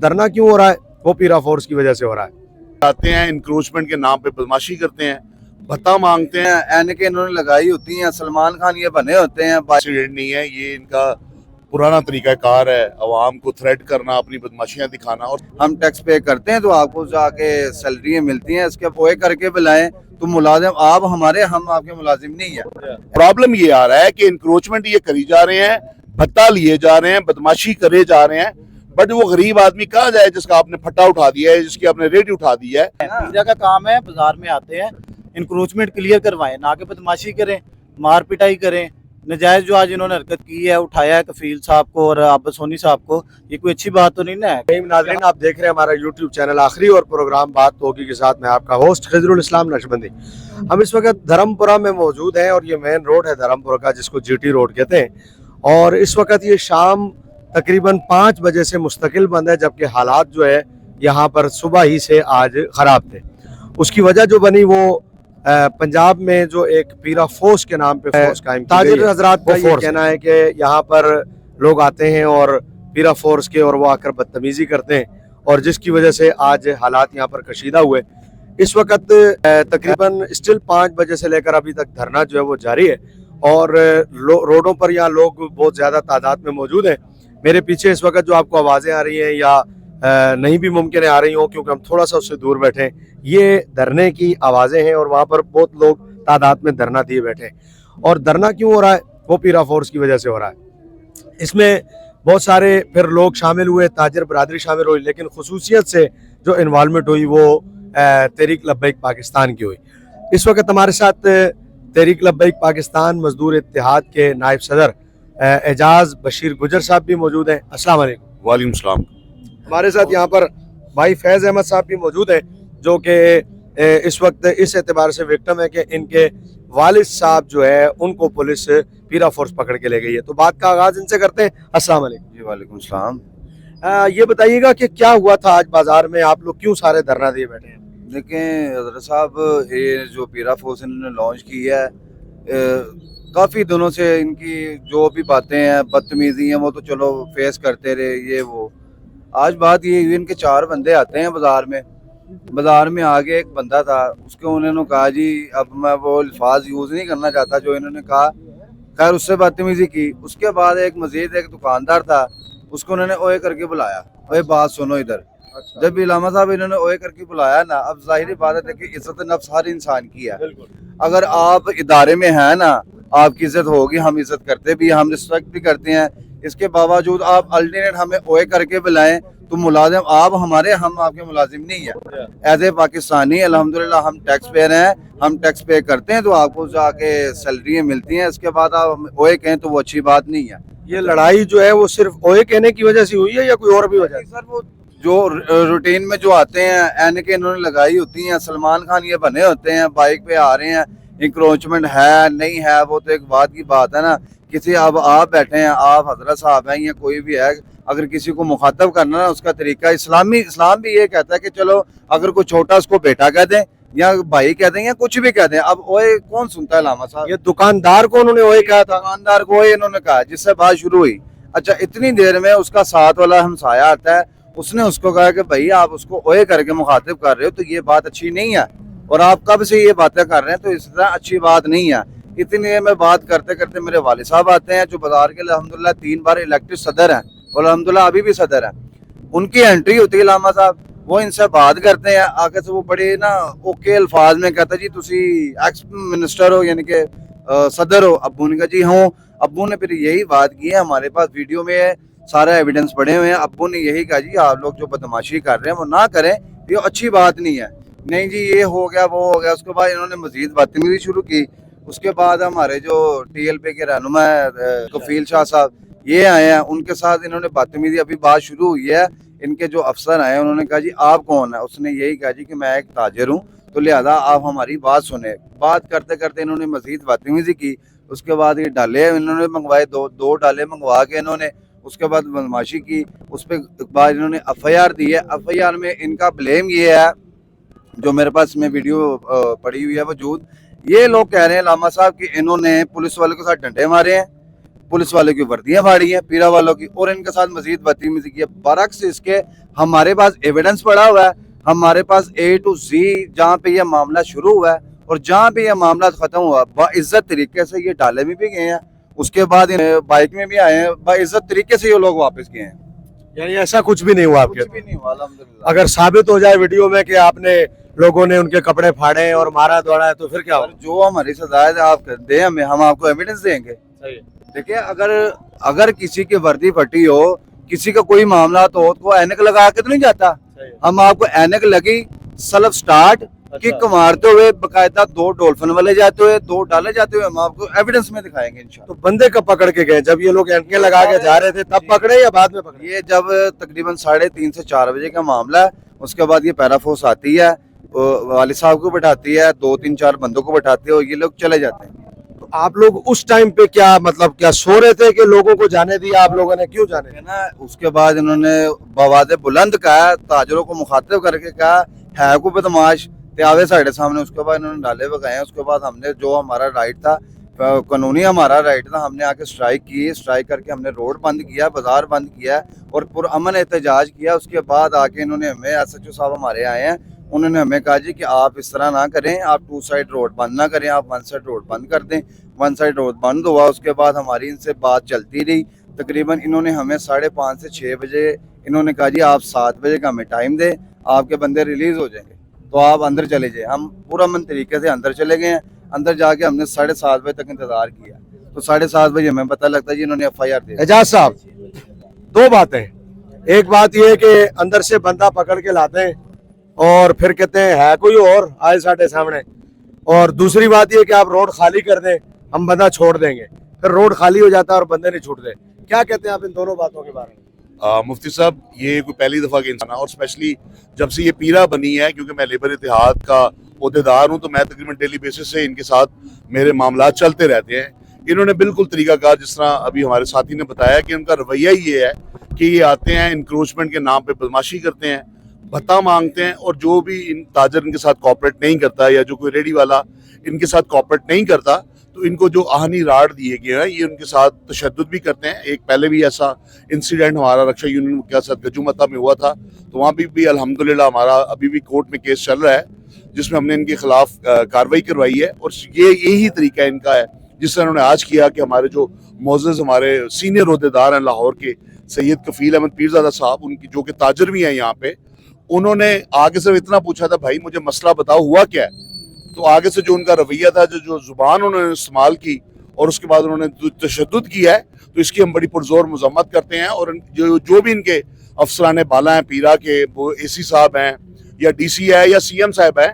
धरना क्यों हो रहा है? वो पीरा फोर्स की वजह से हो रहा है। आते हैं इंक्रोचमेंट के नाम पे बदमाशी करते हैं, भत्ता मांगते हैं, एनके इन्होंने लगाई होती हैं, सलमान खान ये बने होते हैं। एक्सीडेंट नहीं है, ये इनका पुराना तरीका कार है, अवाम को थ्रेट करना, अपनी बदमाशियां दिखाना। और हम टैक्स पे करते हैं तो आपको जाके सैलरी मिलती हैं, इसके पोए करके बुलाएं तुम मुलाजिम, आप हमारे, हम आपके मुलाजिम नहीं है। प्रॉब्लम ये आ रहा है कि इंक्रोचमेंट ये करी जा रहे हैं, भत्ता लिए जा रहे हैं, बदमाशी करे जा रहे हैं, बट वो गरीब आदमी कहाँ जाए जिसका आपने फट्टा उठा दिया है, जिसकी आपने रेट उठा दी है। मीडिया का काम है बाजार में आते हैं इंक्रोचमेंट क्लियर करवाएं, ना कि बदमाशी करें, मार पिटाई करें। नजायज जो आज इन्होंने हरकत की है, उठाया है कफील साहब को और अब्बास सोनी साहब को, ये कोई अच्छी बात तो नहीं ना है। नाज़रीन, आप देख रहे हैं हमारा YouTube चैनल आखिरी और प्रोग्राम बात होगी के साथ मैं आपका होस्ट खिजरुल इस्लाम नक्शबंदी। हम इस वक्त धर्मपुरा में मौजूद हैं और ये मेन रोड है धर्मपुरा का, जिसको GT रोड कहते हैं। और इस वक्त ये शाम तकरीबन 5 बजे से मुस्तकिल बंद है, जबकि हालात जो है यहाँ पर सुबह ही से आज ख़राब थे। उसकी वजह जो बनी वो पंजाब में जो एक पीरा फोर्स के नाम पे फोर्स कायम ताजिर हजरात का ये कहना है कि यहाँ पर लोग आते हैं और पीरा फोर्स के, और वो आकर बदतमीजी करते हैं, और जिसकी वजह से आज हालात यहाँ पर कशीदा हुए। इस वक्त तकरीबन स्टिल 5 बजे से लेकर अभी तक धरना जो है वो जारी है, और रोडों पर यहाँ लोग बहुत ज़्यादा तादाद में मौजूद हैं। मेरे पीछे इस वक्त जो आपको आवाज़ें आ रही हैं या नहीं भी मुमकिन है आ रही हो, क्योंकि हम थोड़ा सा उससे दूर बैठे हैं, ये धरने की आवाज़ें हैं और वहाँ पर बहुत लोग तादाद में धरना दिए बैठे हैं। और धरना क्यों हो रहा है? वो पीरा फोर्स की वजह से हो रहा है। इसमें बहुत सारे फिर लोग शामिल हुए, ताजिर बरादरी शामिल हुई, लेकिन खुसूसियत से जो इन्वॉल्वमेंट हुई वो तहरीक लब्बैक पाकिस्तान की हुई। इस वक्त हमारे साथ तहरीक लब्बैक पाकिस्तान मजदूर इत्तेहाद के नायब सदर एजाज बशीर गुजर साहब भी मौजूद हैं। अस्सलाम वालेकुम। वालेकुम सलाम। हमारे साथ यहाँ पर भाई फैज़ अहमद साहब भी मौजूद हैं, जो कि इस वक्त इस एतबार से विक्टिम है कि इनके वालिद साहब जो है उनको पुलिस पीरा फोर्स पकड़ के ले गई है। तो बात का आगाज इनसे करते हैं। अस्सलाम वालेकुम। जी वालेकुम सलाम। ये बताइएगा कि क्या हुआ था आज बाजार में, आप लोग क्यों सारे धरना दिए बैठे हैं? देखें हजरत साहब, ये जो पीरा फोर्स इन्होंने लॉन्च की है, काफ़ी दिनों से इनकी जो भी बातें हैं, बदतमीजी हैं, वो तो चलो फेस करते रहे, ये वो। आज बात ये हुई, इनके 4 बंदे आते हैं बाजार में आगे एक बंदा था, उसको उन्होंने कहा जी, अब मैं वो अल्फाज यूज़ नहीं करना चाहता जो इन्होंने कहा, खैर उससे बदतमीजी की। उसके बाद एक दुकानदार था, उसको उन्होंने ओए करके बुलाया, ओए बात सुनो इधर। जब इलामा साहब इन्होंने ओए करके बुलाया ना, अब जाहिर बात है कि इज्जत नफ्स हर इंसान की है। अगर आप इदारे में हैं ना, आपकी इज्जत होगी, हम इज्जत करते भी, हम रिस्पेक्ट भी करते हैं। इसके बावजूद आप अल्टरनेट हमें ओए करके बुलाएं, तुम मुलाजिम, आप हमारे, हम आपके मुलाजिम नहीं है। एज ए पाकिस्तानी अल्हम्दुलिल्लाह हम टैक्स पेयर हैं, हम टैक्स पे करते हैं तो आपको जाके सैलरी मिलती हैं। इसके बाद आप ओए कहें तो वो अच्छी बात नहीं है। ये लड़ाई जो है वो सिर्फ ओए कहने की वजह से हुई है या कोई और भी वजह है? सर वो जो रूटीन में जो आते हैं, एनके इन्होंने लगाई होती हैं, सलमान खान ये बने होते हैं, बाइक पे आ रहे हैं। इंक्रोचमेंट है नहीं है वो तो एक बात की बात है ना। किसी अब आप बैठे हैं, आप हजरत साहब हैं या कोई भी है, अगर किसी को मुखातब करना ना, उसका तरीका इस्लाम भी ये कहता है कि चलो अगर कोई छोटा उसको बेटा कह दें या भाई कह दें या कुछ भी कह दें। अब ओए कौन सुनता है लामा साहब? ये दुकानदार को उन्होंने ओए कहा था, दुकानदार को ओए इन्होंने कहा, जिससे बात शुरू हुई। अच्छा, इतनी देर में उसका साथ वाला हमसाया आता है, उसने उसको कहा कि भाई आप उसको ओए करके मुखातिब कर रहे हो तो ये बात अच्छी नहीं है, और आप कब से ये बातें कर रहे हैं तो इस तरह अच्छी बात नहीं है। इतनी देर में बात करते करते मेरे वालिद साहब आते हैं, जो बाजार के अल्हम्दुलिल्लाह 3 बार इलेक्टेड सदर हैं और अल्हम्दुलिल्लाह अभी भी सदर हैं। उनकी एंट्री होती है लामा साहब, वो इनसे बात करते हैं, आगे से वो बड़े ना ओके अल्फाज में कहता जी तुसी एक्स मिनिस्टर हो, यानी कि सदर हो। अब्बू ने कहा जी हूँ। अब्बू ने फिर यही बात की है, हमारे पास वीडियो में सारा एविडेंस पड़े हुए हैं। अब्बू ने यही कहा जी आप लोग जो बदमाशी कर रहे हैं वो ना करें, ये अच्छी बात नहीं है। नहीं जी ये हो गया वो हो गया। उसके बाद इन्होंने मजीद बदतमीजी शुरू की। उसके बाद हमारे जो TLP के रहनुमा कफील शाह साहब ये आए हैं, उनके साथ इन्होंने बदतमीजी, अभी बात शुरू हुई है। इनके जो अफसर आए उन्होंने कहा जी आप कौन है? उसने यही कहा जी कि मैं एक ताजिर हूँ, तो लिहाजा आप हमारी बात सुने। बात करते करते इन्होंने मजीद बदतमीजी की। उसके बाद ये डाले इन्होंने मंगवाए, दो डाले मंगवा के इन्होंने, उसके बाद बदमाशी की। उस पर बाद इन्होंने FIR दी है। FIR में इनका ब्लेम ये है, जो मेरे पास में वीडियो पड़ी हुई है वजूद, ये लोग कह रहे हैं लामा साहब कि इन्होंने पुलिस वाले के साथ डंडे मारे हैं, पुलिस वालों की वर्दियां फाड़ी हैं पीरा वालों की, और इनके साथ मजीद बदतमीजी की है। बरक्स इसके हमारे पास एविडेंस पड़ा हुआ है, हमारे पास A to Z जहाँ पे ये मामला शुरू हुआ है और जहाँ पे ये मामला खत्म हुआ, बाइज्जत तरीके से ये डाले में भी गए हैं, उसके बाद बाइक में भी आए हैं, बाइज्जत तरीके से ये लोग वापस गए हैं। यानी ऐसा कुछ भी नहीं हुआ आपके? कुछ भी नहीं हुआ अल्हम्दुलिल्लाह। अगर साबित हो जाए वीडियो में कि आपने लोगों ने उनके कपड़े फाड़े और मारा दौड़ा है तो फिर क्या और होगा? जो हमारी सजा है आप दें हमें, हम आपको एविडेंस देंगे। देखिए अगर किसी की वर्दी फटी हो, किसी का कोई मामला तो ऐनक लगा के तो नहीं जाता। हम आपको ऐनक लगी, सेल्फ स्टार्ट किक मारते हुए बकायदा 2 डॉल्फिन वाले जाते हुए, 2 डाले जाते हुए हम आपको एविडेंस में दिखाएंगे इंशाल्लाह। तो बंदे कब पकड़ के गए? जब ये लोग एनके लगा के जा रहे थे तब पकड़े या बाद में पकड़े? ये जब तकरीबन 3:30 से 4 बजे का मामला है, उसके बाद ये पैराफोर्स आती है, वालिद साहब को बैठाती है, 2-3-4 बंदों को बैठाती है और ये लोग चले जाते हैं। तो आप लोग उस टाइम पे क्या मतलब क्या सो रहे थे कि लोगों को जाने दिया आप लोगों ने? क्यों जाने दिया? ना उसके बाद इन्होंने बवादे बुलंद कहा, ताजरों को मुखातिब करके कहा है को बदमाश त्यावे साढ़े सामने, उसके बाद इन्होंने डाले बगाए। उसके बाद हमने जो हमारा राइट था, कानूनी हमारा राइट था, हमने आके स्ट्राइक की, स्ट्राइक करके हमने रोड बंद किया, बाजार बंद किया और पुरअमन एहतजाज किया। उसके बाद आके इन्होंने हमें SHO साहब हमारे आए हैं, उन्होंने हमें कहा जी कि आप इस तरह ना करें, आप 2 साइड रोड बंद ना करें, आप 1 साइड रोड बंद कर दें। 1 साइड रोड बंद हुआ, उसके बाद हमारी इनसे बात चलती रही। तकरीबन इन्होंने हमें 5:30 से 6 बजे इन्होंने कहा जी आप 7 बजे का हमें टाइम दें, आपके बंदे रिलीज हो जाएंगे तो आप अंदर चले जाए। हम पूरा मन तरीके से अंदर चले गए हैं। अंदर जाके हमने 7:30 बजे तक इंतजार किया, तो 7:30 बजे हमें पता लगता है जी इन्होंने FIR दे दी। एजाज साहब, 2 बातें। एक बात ये है कि अंदर से बंदा पकड़ के लाते हैं और फिर कहते हैं है कोई और आए साढ़े सामने, और दूसरी बात ये कि आप रोड खाली कर दें, हम बंदा छोड़ देंगे, फिर रोड खाली हो जाता है और बंदे नहीं छूटते। क्या कहते हैं आप इन दोनों बातों के बारे में? मुफ्ती साहब, ये कोई पहली दफ़ा के इंसान, और स्पेशली जब से ये पीरा बनी है, क्योंकि मैं लेबर इत्तेहाद का ओहदेदार हूँ, तो मैं तकरीबन डेली बेसिस से इनके साथ मेरे मामला चलते रहते हैं। इन्होंने बिल्कुल तरीकाकार, जिस तरह अभी हमारे साथी ने बताया, कि उनका रवैया ये है कि ये आते हैं, इंक्रोचमेंट के नाम पे बदमाशी करते हैं, भत्ता मांगते हैं, और जो भी इन ताजर इनके साथ कॉपरेट नहीं करता या जो कोई रेडी वाला इनके साथ कॉपरेट नहीं करता, तो इनको जो आहनी राड दिए गए हैं, ये उनके साथ तशद्दुद भी करते हैं। एक पहले भी ऐसा इंसिडेंट हमारा रक्षा यूनियन के साथ गजुमता में हुआ था, तो वहाँ भी अल्हम्दुलिल्लाह हमारा अभी भी कोर्ट में केस चल रहा है, जिसमें हमने इनके खिलाफ कार्रवाई करवाई है। और यही तरीका इनका है, जिस तरह उन्होंने आज किया कि हमारे जो मोअज़्ज़ज़ हमारे सीनियर ओहदेदार हैं लाहौर के, सैयद कफील अहमद पीरज़ादा साहब, उनकी जो कि ताजर भी हैं यहाँ पे, उन्होंने आगे से इतना पूछा था, भाई मुझे मसला बताओ हुआ क्या है। तो आगे से जो उनका रवैया था, जो जुबान उन्होंने इस्तेमाल की और उसके बाद उन्होंने तशद्दुद किया है, तो इसकी हम बड़ी पुरजोर मजम्मत करते हैं। और जो भी इनके अफसरान बाला हैं पीरा के, वो AC साहब हैं या DC है या CM साहब हैं,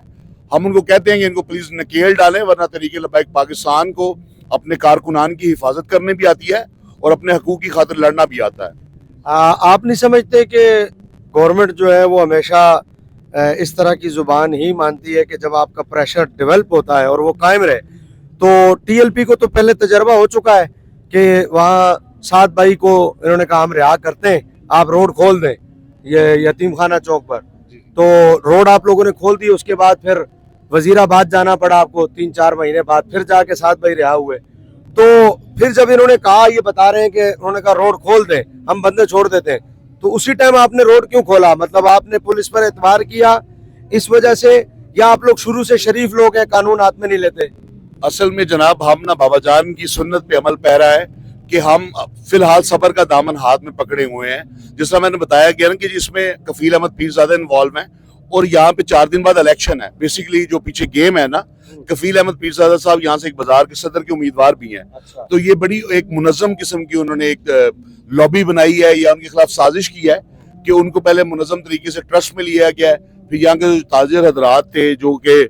हम उनको कहते हैं कि इनको प्लीज़ नकेल डालें, वरना तरीके लबाइक पाकिस्तान को अपने कारकुनान की हिफाजत करने भी आती है और अपने हकूक़ की खातिर लड़ना भी आता है। आप नहीं समझते कि गवर्नमेंट जो है वो हमेशा इस तरह की जुबान ही मानती है कि जब आपका प्रेशर डेवलप होता है और वो कायम रहे? तो TLP को तो पहले तजर्बा हो चुका है कि वहाँ 7 भाई को इन्होंने कहा हम रिहा करते हैं, आप रोड खोल दें ये यतीम खाना चौक पर, तो रोड आप लोगों ने खोल दी। उसके बाद फिर वजीराबाद जाना पड़ा आपको, 3-4 महीने बाद फिर जाके 7 भाई रिहा हुए। तो फिर जब इन्होंने कहा, ये बता रहे हैं कि उन्होंने कहा रोड खोल दें, हम बंदे छोड़ देते हैं, तो उसी टाइम आपने रोड क्यों खोला? मतलब आपने पुलिस पर एतबार किया इस वजह से, या आप लोग शुरू से शरीफ लोग हैं, कानून हाथ में नहीं लेते? असल में जनाब, हम ना बाबा जान की सुन्नत पे अमल पैरा है कि हम फिलहाल सबर का दामन हाथ में पकड़े हुए हैं। जिस तरह मैंने बताया गया ना कि जिसमें कफील अहमद पीरज़ादा इन्वॉल्व हैं, और यहाँ पे 4 दिन बाद इलेक्शन है। बेसिकली जो पीछे गेम है ना, कफील अहमद पीरज़ादा साहब यहाँ से एक बाजार के सदर के उम्मीदवार भी हैं। अच्छा। तो ये बड़ी एक मुनज़्ज़म किस्म की उन्होंने एक लॉबी बनाई है या उनके खिलाफ साजिश की है कि उनको पहले मुनज़्ज़म तरीके से ट्रस्ट में लिया गया है। फिर यहाँ के जो ताजिर हजरात थे, जो कि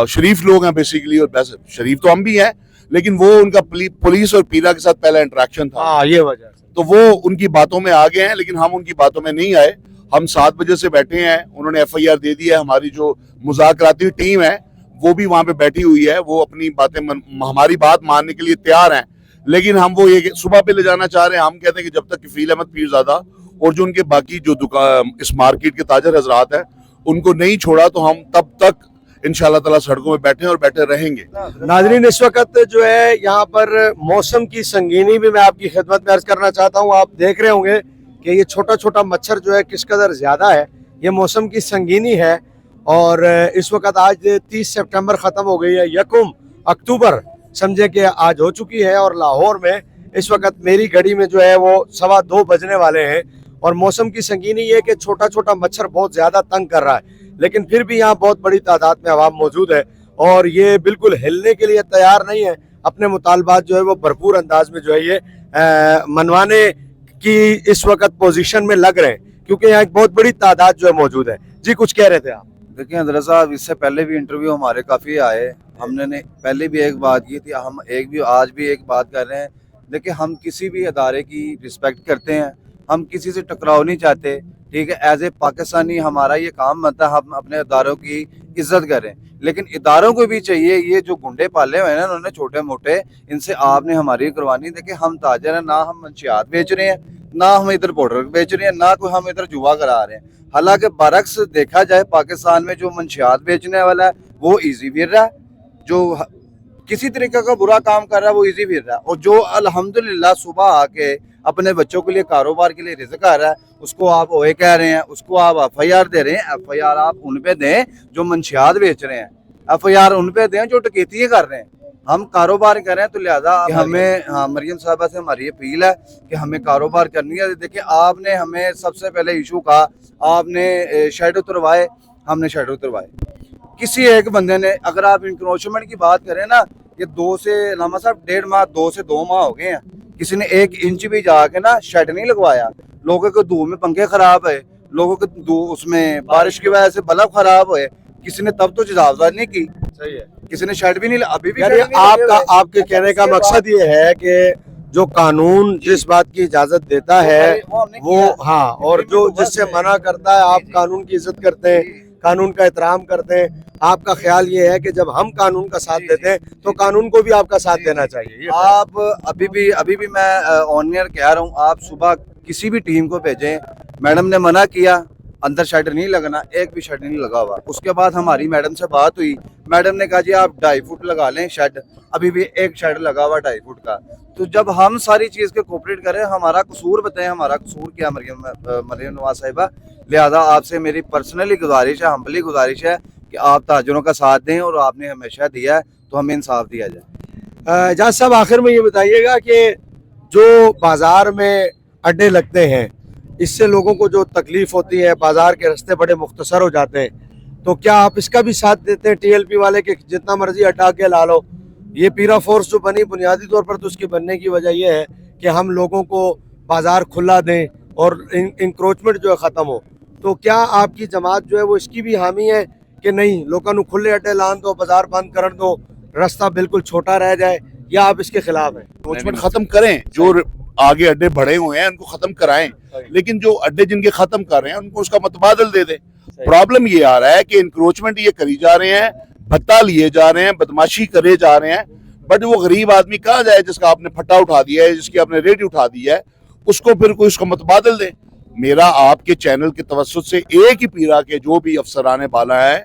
शरीफ लोग हैं बेसिकली, और वैसे शरीफ तो हम भी हैं, लेकिन वो उनका पुलिस और पीरा के साथ पहला इंटरेक्शन था, ये वजह से तो वो उनकी बातों में आ गए हैं, लेकिन हम उनकी बातों में नहीं आए। हम 7 बजे से बैठे हैं, उन्होंने FIR दे दी है। हमारी जो मुज़ाकराती टीम है वो भी वहाँ पे बैठी हुई है, वो अपनी बातें हमारी बात मानने के लिए तैयार हैं, लेकिन हम वो ये सुबह पे ले जाना चाह रहे हैं। हम कहते हैं कि जब तक कफील अहमद पीरज़ादा और जो उनके बाकी जो दुकान इस मार्केट के ताजर हजरात हैं उनको नहीं छोड़ा, तो हम तब तक इंशाल्लाह ताला सड़कों में बैठे और बैठे रहेंगे। नाजरीन, इस वक्त जो है यहाँ पर मौसम की संगीनी भी मैं आपकी खिदमत में अर्ज करना चाहता हूँ। आप देख रहे होंगे कि ये छोटा छोटा मच्छर जो है किस कदर ज़्यादा है, ये मौसम की संगीनी है। और इस वक्त आज 30 सितंबर ख़त्म हो गई है, 1 अक्टूबर समझे कि आज हो चुकी है। और लाहौर में इस वक्त मेरी घड़ी में जो है वो 2:15 बजने वाले हैं। और मौसम की संगीनी ये कि छोटा छोटा मच्छर बहुत ज़्यादा तंग कर रहा है, लेकिन फिर भी यहाँ बहुत बड़ी तादाद में आवाम मौजूद है और ये बिल्कुल हिलने के लिए तैयार नहीं है। अपने मुतालबात जो है वो भरपूर अंदाज में जो है ये मनवाने की इस वक्त पोजीशन में लग रहे हैं, क्योंकि यहाँ एक बहुत बड़ी तादाद जो है मौजूद है। जी, कुछ कह रहे थे आप? देखिए हजरत साहब, इससे पहले भी इंटरव्यू हमारे काफ़ी आए, हमने पहले भी एक बात की थी, हम आज भी एक बात कर रहे हैं। देखिए, हम किसी भी अदारे की रिस्पेक्ट करते हैं, हम किसी से टकराव नहीं चाहते, ठीक है। एज ए पाकिस्तानी हमारा ये काम बनता है हम अपने इदारों की इज्जत करें, लेकिन इदारों को भी चाहिए, ये जो गुंडे पाले हुए हैं ना उन्होंने छोटे मोटे, इनसे आपने हमारी करवानी। देखिए, हम ताजर हैं, ना हम मंशियात बेच रहे हैं, ना हम इधर पाउडर बेच रहे हैं, ना कोई हम इधर जुआ करा रहे हैं। हालांकि बरक्स देखा जाए, पाकिस्तान में जो मंशियात बेचने वाला है वो इजी फिर रहा है, जो किसी तरीके का बुरा काम कर रहा है वो इजी फिर रहा है, और जो अल्हम्दुलिल्लाह सुबह आके अपने बच्चों के लिए कारोबार के लिए रिज़्क आ रहा है, उसको आप ओए कह रहे हैं, उसको आप FIR दे रहे हैं। FIR आप उन पे दें जो मंशियात बेच रहे हैं, FIR उन पे दें जो डकैती कर रहे हैं। हम कारोबार कर रहे हैं, तो लिहाजा हमें, हाँ, मरियम साहबा से हमारी अपील है कि हमें कारोबार करनी है। देखिए, आपने हमें सबसे पहले इशू कहा, आपने शेड उतरवाए, हमने शेड उतरवाए। किसी एक बंदे ने, अगर आप इंक्रोचमेंट की बात करें ना, ये 2 से लामा साहब 1.5 माह 2 से 2 माह हो गए हैं, किसी ने 1 इंच भी जाके ना शेड नहीं लगवाया। लोगों के धूप में पंखे खराब है, लोगों के उसमें बारिश की वजह से बल्ब खराब हुए, किसी ने तब तो जवाबदारी नहीं की। सही है, किसी ने शेड भी नहीं, अभी भी यानी आपके कहने का मकसद ये है कि जो कानून जिस बात की इजाजत देता है वो, हाँ, और जो जिससे मना करता है, आप कानून की इज्जत करते हैं, कानून का एहतराम करते हैं। आपका ख्याल ये है कि जब हम कानून का साथ देते हैं तो कानून को भी आपका साथ देना चाहिए। आप अभी भी मैं ऑन एयर कह रहा हूँ, आप सुबह किसी भी टीम को भेजें। मैडम ने मना किया, अंदर शेड नहीं लगना, एक भी शेड नहीं लगा हुआ। उसके बाद हमारी मैडम से बात हुई, मैडम ने कहा जी आप 2.5 फुट लगा लें शेड, अभी भी एक शेड लगा हुआ 2.5 फुट का। तो जब हम सारी चीज़ के कोऑपरेट करें, हमारा कसूर बताएं, हमारा कसूर क्या मरियम नवाज साहिबा। लिहाजा आपसे मेरी पर्सनली गुजारिश है, हम्बली गुजारिश है कि आप ताजरों का साथ दें, और आपने हमेशा दिया है तो हमें इंसाफ दिया जाए। जज साहब, आखिर में ये बताइएगा कि जो बाजार में अड्डे लगते हैं, इससे लोगों को जो तकलीफ होती है, बाजार के रास्ते बड़े मुख्तसर हो जाते हैं, तो क्या आप इसका भी साथ देते हैं TLP वाले के जितना मर्जी अड्डा के ला लो? ये पीरा फोर्स जो बनी, बुनियादी तौर पर तो उसकी बनने की वजह यह है कि हम लोगों को बाजार खुला दें और इंक्रोचमेंट जो है ख़त्म हो। तो क्या आपकी जमात जो है वो इसकी भी हामी है कि नहीं, लोगों को खुले अड्डे लान दो, बाजार बंद कर दो, रास्ता बिल्कुल छोटा रह जाए, या आप इसके खिलाफ हैं? इंक्रोचमेंट खत्म करें, जो आगे अड्डे बढ़े हुए हैं उनको खत्म कराएं, लेकिन जो अड्डे जिनके खत्म कर रहे हैं उनको उसका मतबादल दे दें। प्रॉब्लम ये आ रहा है कि इंक्रोचमेंट ये करी जा रहे हैं, भत्ता लिए जा रहे हैं, बदमाशी करे जा रहे हैं, बट वो गरीब आदमी कहाँ जाए जिसका आपने फट्टा उठा दिया है, जिसकी आपने रेडी उठा दी है, उसको फिर कोई उसका मतबादल दे। मेरा आपके चैनल के तवज्जुह से एक ही पीरा के जो भी अफसरान बाला है,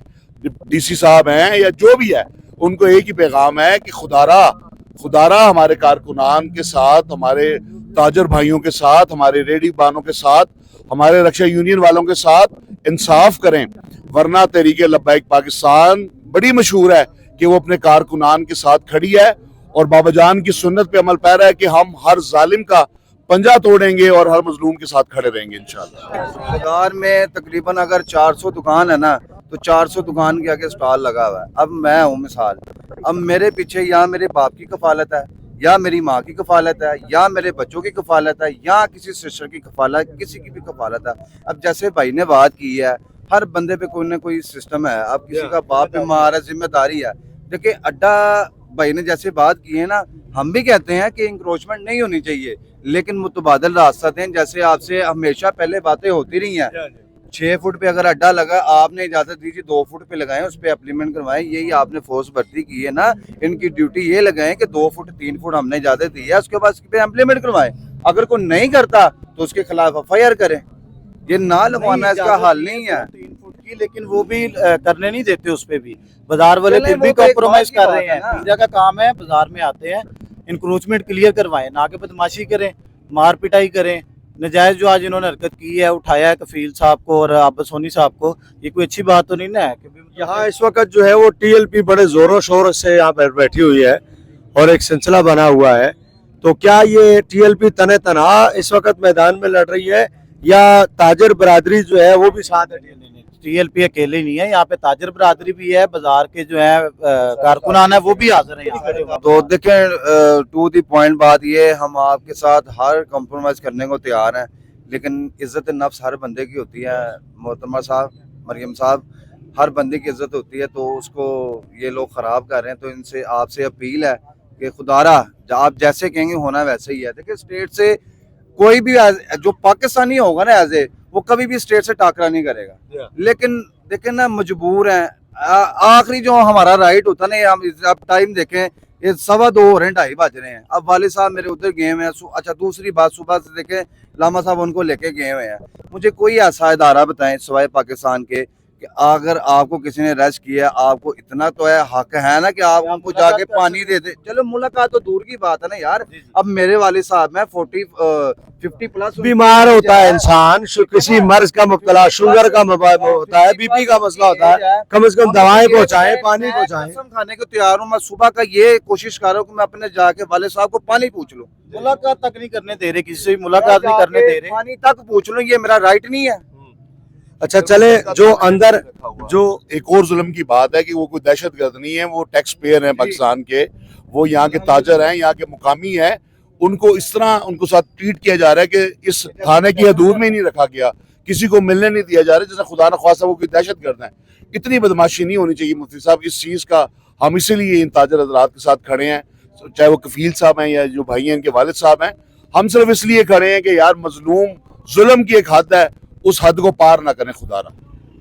DC साहब हैं या जो भी है, उनको एक ही पैगाम है कि खुदारा हमारे कारकुनान के साथ, हमारे ताजर भाइयों के साथ, हमारे रेडी बानों के साथ, हमारे रक्षा यूनियन वालों के साथ इंसाफ करें, वरना तहरीक लब्बैक पाकिस्तान बड़ी मशहूर है कि वो अपने कारकुनान के साथ खड़ी है और बाबा जान की सुन्नत पे अमल पैरा है कि हम हर जालिम का पंजा तोड़ेंगे और हर मजलूम के साथ खड़े रहेंगे इंशाल्लाह। बाजार में तकरीबन अगर 400 दुकान है ना, तो 400 दुकान के आगे स्टॉल लगा हुआ है। अब मैं हूँ मिसाल, अब मेरे पीछे या मेरे बाप की कफालत है, या मेरी माँ की कफालत है, या मेरे बच्चों की कफालत है, या किसी सिस्टर की कफालत, किसी की भी कफालत है। अब जैसे भाई ने बात की है, हर बंदे पे कोई ना कोई सिस्टम है। अब किसी का बाप बीमार है, जिम्मेदारी है। देखिए, अड्डा भाई ने जैसे बात की है ना, हम भी कहते हैं कि इंक्रोचमेंट नहीं होनी चाहिए, लेकिन मुतबादल रास्ता दें। जैसे आपसे हमेशा पहले बातें होती रही हैं, 6 फुट पे अगर अड्डा लगा, आपने इजाजत दीजिए 2 फुट पे लगाएं, उस पर अप्लीमेंट करवाएं। यही आपने फोर्स भर्ती की है ना, इनकी ड्यूटी ये लगाएं कि 2 फुट 3 फुट हमने इजाजत दी है, उसके बाद इस पे अप्लीमेंट करवाएं। अगर कोई नहीं करता तो उसके खिलाफ FIR करें। ये ना लगवाना इसका हल नहीं है। 3 फुट की की, लेकिन वो भी करने नहीं देते उस पे भी। बाजार वाले चलें, फिर वो भी तो एक कॉम्प्रोमाइज बात की कर बात रहे है हैं। ना। मीडिया का काम है, बाजार में आते हैं, इंक्रोचमेंट क्लियर करवाएं, ना कि बदमाशी करें, मार पिटाई करें। नजायज जो आज इन्होंने हरकत की है, उठाया है कफील साहब को और अब्बास सोनी साहब को, ये कोई अच्छी बात तो नहीं ना है। यहाँ इस वक्त जो है वो टीएलपी बड़े जोरों शोरों से यहाँ पर बैठी हुई है और एक सिलसिला बना हुआ है। तो क्या ये टीएलपी तने तनहा इस वक्त मैदान में लड़ रही है या ताजर बरादरी जो है वो भी साथ है? टीएलपी अकेले नहीं है, यहाँ पे ताजर बरादरी भी है, बाजार के जो है कारकुनान है वो भी हाजिर है यहाँ पे। तो देखें, टू दी पॉइंट बात ये, हम आपके साथ हर कॉम्प्रोमाइज़ करने को तैयार हैं, लेकिन इज़्ज़त नफ्स हर बंदे की होती है। मोहतरमा साहब, मरियम साहब, हर बंदे की इज़्ज़त होती है, तो उसको ये लोग ख़राब कर रहे हैं। तो इनसे आपसे अपील है कि खुदारा आप जैसे कहेंगे होना वैसे ही है। देखिए, स्टेट से कोई भी जो पाकिस्तानी होगा ना एज ए, वो कभी भी स्टेट से टाकरा नहीं करेगा। लेकिन देखें ना, मजबूर हैं। आखिरी जो हमारा राइट होता ना, हम अब टाइम देखें, ये 2:15 हो रहे हैं, 2:30 बज रहे हैं। अब वाले साहब मेरे उधर गए हुए हैं। अच्छा, दूसरी बात, सुबह से देखें लामा साहब उनको लेके गए हुए हैं। मुझे कोई ऐसा इदारा बताएं सिवाय पाकिस्तान के कि अगर आपको किसी ने अरेस्ट किया, आपको इतना तो है, हक है ना कि आप उनको जाके पानी दे दे। चलो, मुलाकात तो दूर की बात है ना यार। अब मेरे वाले साहब में 50 प्लस बीमार होता है इंसान, किसी मर्ज का मुब्तला, शुगर का होता है, बीपी का मसला होता है, कम से कम दवाएं पहुंचाएं, पानी पहुंचाएं। कसम खाने को तैयार हूँ। मैं सुबह का ये कोशिश कर रहा हूँ कि मैं अपने जाके वाले साहब को पानी पूछ लूँ। मुलाकात तक नहीं करने दे रहे, किसी से भी मुलाकात नहीं करने दे रहे। पानी तक पूछ लूँ, ये मेरा राइट नहीं है। अच्छा, चले जो अंदर जो एक और जुल्म की बात है कि वो कोई दहशतगर्द नहीं है, वो टैक्स पेयर हैं पाकिस्तान के, वो यहाँ के ताजर हैं, यहाँ के मुकामी हैं। उनको इस तरह उनको साथ ट्रीट किया जा रहा है कि इस थाने की हदूद में ही नहीं रखा गया, किसी को मिलने नहीं दिया जा रहा है, जैसे खुदा न ख्वास्ता वो कोई दहशतगर्द है। इतनी बदमाशी नहीं होनी चाहिए मुफ्ती साहब। इस चीज़ का हम इसीलिए इन ताजर हजरात के साथ खड़े हैं, चाहे वो कफील साहब हैं या जो भाई हैं इनके वालिद साहब हैं। हम सिर्फ इसलिए खड़े हैं कि यार मजलूम, जुल्म की एक हद है, उस हद को पार ना करें खुदारा।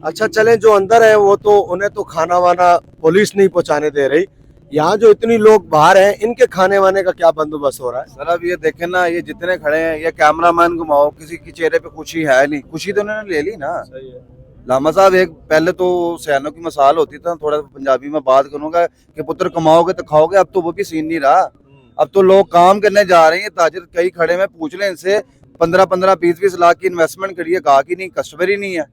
अच्छा, चले जो अंदर है वो तो उन्हें तो खाना वाना पुलिस नहीं पहुंचाने दे रही, यहाँ जो इतनी लोग बाहर हैं इनके खाने वाने का क्या बंदोबस्त हो रहा है? सर, अब ये देखें ना, ये जितने खड़े हैं, ये कैमरामैन घुमाओ, किसी के चेहरे पे खुशी है नहीं। खुशी तो उन्होंने ले ली ना। लामा साहब, एक पहले तो सयानों की मिसाल होती था, थोड़ा पंजाबी में बात करूंगा कि पुत्र कमाओगे तो खाओगे। अब तो वो भी सीन नहीं रहा। अब तो लोग काम करने जा रहे हैं। ताजिर कई खड़े में, पूछ लें इनसे, 15-15, 20-20 लाख की इन्वेस्टमेंट करी है, कहा कि नहीं, कस्टमर ही नहीं है।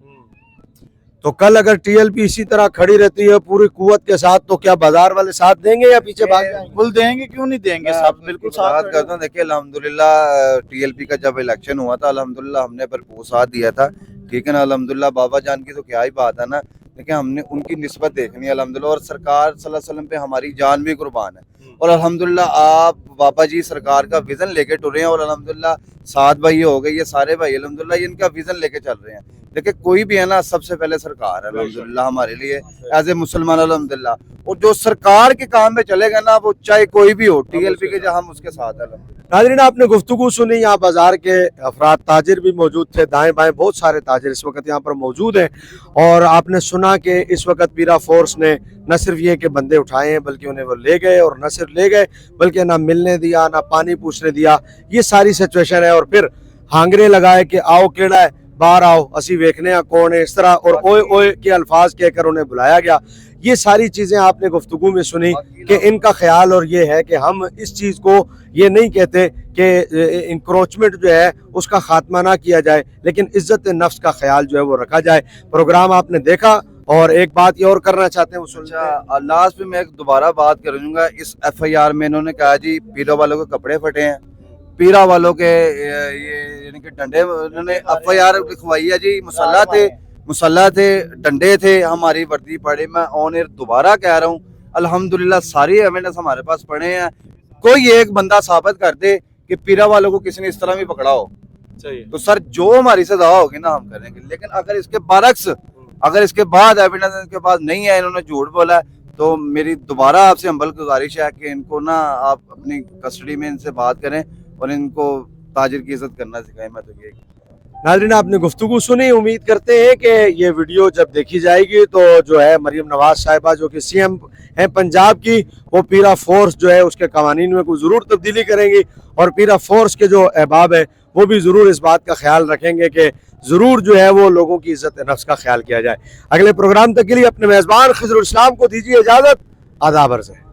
तो कल अगर टीएलपी इसी तरह खड़ी रहती है पूरी कुव्वत के साथ, तो क्या बाजार वाले साथ देंगे या पीछे भाग जाएंगे? बिल्कुल देंगे, क्यों नहीं देंगे, सब बिल्कुल साथ करता हूँ। देखिए, अल्हम्दुलिल्लाह टीएलपी का जब इलेक्शन हुआ था, अल्हम्दुलिल्लाह हमने भरपूर साथ दिया था। ठीक है ना, अल्हम्दुलिल्लाह बाबा जान की तो क्या ही बात है ना। देखिए, हमने उनकी निस्बत देखनी है अल्हम्दुलिल्लाह, और सरकार सल्लल्लाहु अलैहि वसल्लम पे हमारी जान भी कुर्बान है। और अल्हम्दुलिल्लाह आप बाबा जी सरकार का विजन लेके टुरे हैं, और अल्हम्दुलिल्लाह 7 भाई हो गए, ये सारे भाई अल्हम्दुलिल्लाह इनका विजन लेके चल रहे हैं। देखिए, कोई भी है ना, सबसे पहले सरकार है अल्हम्दुलिल्लाह हमारे लिए एज ए मुसलमान अल्हम्दुलिल्लाह। और जो सरकार के काम में चलेगा ना, वो चाहे कोई भी हो, टीएलपी के, जो हम उसके साथ है। नाज़रीन, आपने गुफ्तगू सुनी, यहाँ बाजार के अफराद ताजिर भी मौजूद थे, दाएं बाएं बहुत सारे ताजिर इस वक्त यहाँ पर मौजूद हैं। और आपने सुना कि इस वक्त पीरा फोर्स ने न सिर्फ ये कि बंदे उठाए हैं, बल्कि उन्हें वो ले गए, और न सिर्फ ले गए बल्कि ना मिलने दिया, ना पानी पूछने दिया। ये सारी सिचुएशन है। और फिर हांगरे लगाए कि आओ केड़ा है, बाहर आओ, असी वेखने कौन है, इस तरह, और ओए ओए के अल्फाज कहकर उन्हें बुलाया गया। ये सारी चीज़ें आपने गुफ्तगू में सुनी कि इनका ख्याल और ये है कि हम इस चीज़ को ये नहीं कहते कि इंक्रोचमेंट जो है उसका खात्मा ना किया जाए, लेकिन इज्जत नफ्स का ख्याल जो है वो रखा जाए। प्रोग्राम आपने देखा, और एक बात ये और करना चाहते हैं वो सुन। अच्छा, लास्ट में मैं एक दोबारा बात करूँगा। इस एफआईआर में इन्होंने कहा जी पीरा वालों के कपड़े फटे हैं, पीरा वालों के ये यानी कि डंडे, उन्होंने एफआईआर लिखवाई है जी। मुसल्ला थे, डंडे थे, हमारी वर्दी पड़े। मैं ऑन एयर दोबारा कह रहा हूँ, अल्हम्दुलिल्लाह सारी एविडेंस हमारे पास पड़े हैं। कोई एक बंदा साबित कर दे कि पीरा वालों को किसी ने इस तरह भी पकड़ा हो, तो सर जो हमारी सजा होगी ना हम करेंगे। लेकिन अगर इसके बरक्स, अगर इसके बाद एविडेंस इनके पास नहीं है, इन्होंने झूठ बोला है, तो मेरी दोबारा आपसे हम्बल गुजारिश है कि इनको ना आप अपनी कस्टडी में इनसे बात करें और इनको ताजिर की इज्जत करना सिखाएं। मैं तो ये नाज़रीन, आपने गुफ्तगू सुनी। उम्मीद करते हैं कि ये वीडियो जब देखी जाएगी तो जो है मरियम नवाज साहिबा जो कि सीएम हैं पंजाब की, वो पीरा फोर्स जो है उसके कवानीन में कोई ज़रूर तब्दीली करेंगी, और पीरा फोर्स के जो अहबाब है वो भी ज़रूर इस बात का ख्याल रखेंगे कि ضرور جو ہے وہ لوگوں کی عزت نفس کا خیال کیا جائے. اگلے پروگرام تک کے لیے اپنے میزبان خضر الاسلام کو دیجیے اجازت. آداب عرض ہے.